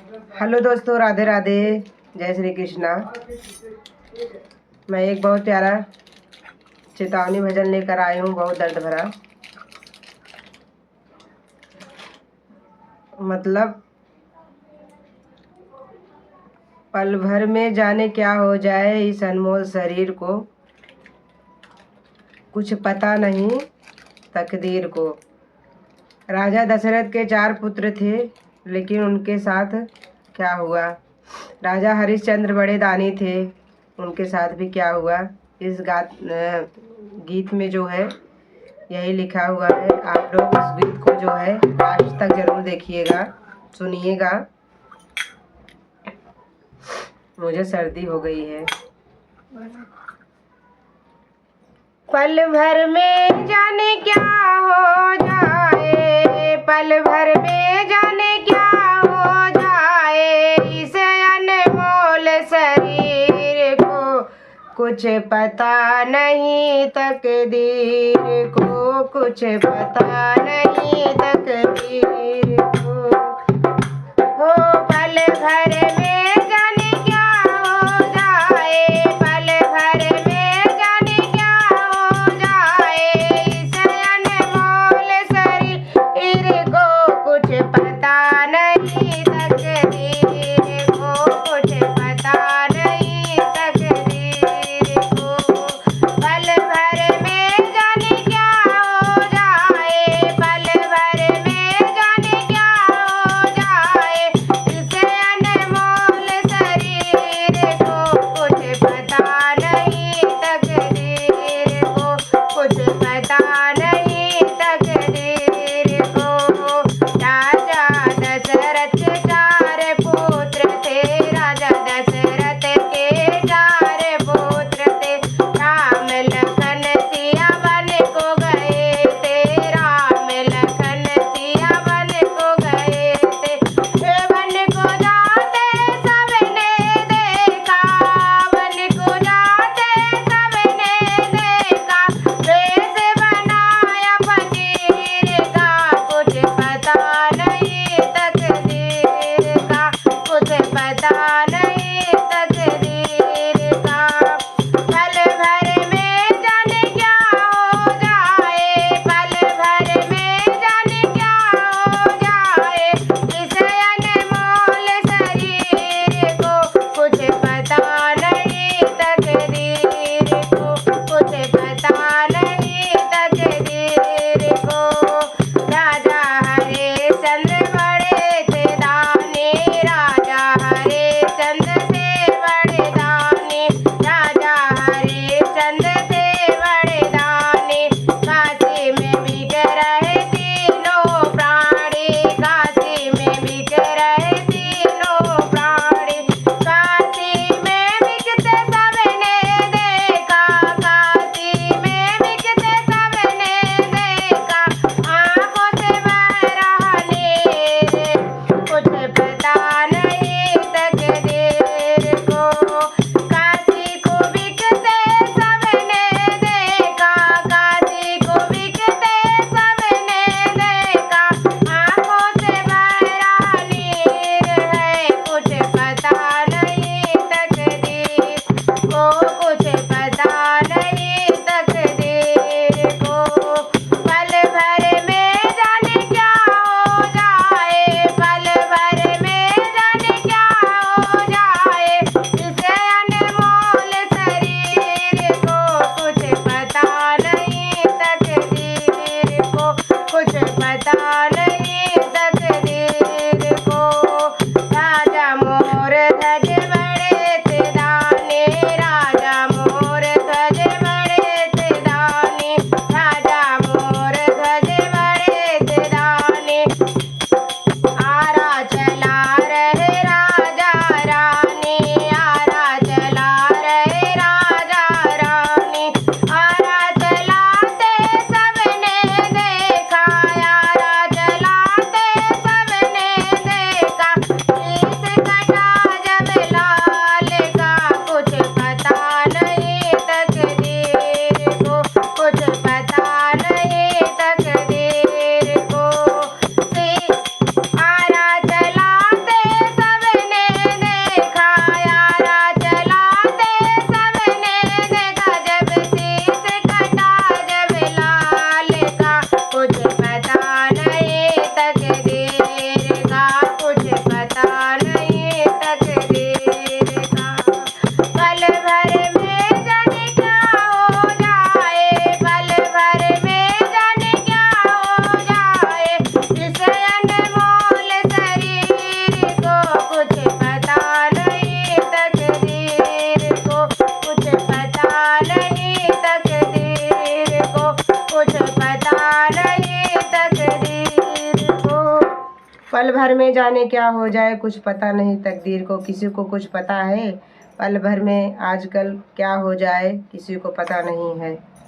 Hello दोस्तों, राधे राधे, जय श्री कृष्णा। मैं एक बहुत प्यारा चेतावनी भजन लेकर आई हूँ, बहुत दर्द भरा। मतलब पल भर में जाने क्या हो जाए इस अनमोल शरीर को, कुछ पता नहीं तकदीर को। राजा दशरथ के 4 पुत्र थे, लेकिन उनके साथ क्या हुआ। राजा हरिश्चंद्र बड़े दानी थे, उनके साथ भी क्या हुआ। इस गीत में जो है यही लिखा हुआ है। आप लोग इस गीत को जो है लास्ट तक जरूर देखिएगा, सुनिएगा। मुझे सर्दी हो गई है। पल भर में जाने क्या हो जाए, पल भर में जाने क्या हो जाए इस अनमोल शरीर को, कुछ पता नहीं तकदीर को, कुछ पता नहीं तकदीर को। हो पल भर में जाने क्या हो जाए, पल भर में जाने क्या हो जाए इस अनमोल शरीर को, कुछ पता नहीं तकदीर को, कुछ पता नहीं तकदीर को। पल भर में जाने क्या हो जाए, पल भर में जाने क्या हो जाए इस अनमोल शरीर को, कुछ पता नहीं तकदीर को, कुछ पता नहीं तकदीर को। राजा दशरथ के 4 पुत्र थे, राजा दशरथ के 4 पुत्र थे। राम लखन सिया वन को गए थे, राम लखन सिया वन को गए थे। वन को जाते सबने देखा, वन को जाते सबने देखा, वेश बनाया फकीर का, कुछ पता नहीं तकदीर का, कुछ पता नहीं तकदीर का। पल भर में जाने क्या हो जाए, पल भर में जाने क्या हो जाए इस अनमोल शरीर को, कुछ पता नहीं तकदीर को, कुछ पता नहीं तकदीर को। राजा हरिश्चंद्र बड़े थे दानी, राजा हरिश्चंद्र नहीं तकदीर को। पल भर में जाने क्या हो जाए, कुछ पता नहीं तकदीर को। किसी को कुछ पता है? पल भर में आजकल क्या हो जाए, किसी को पता नहीं है।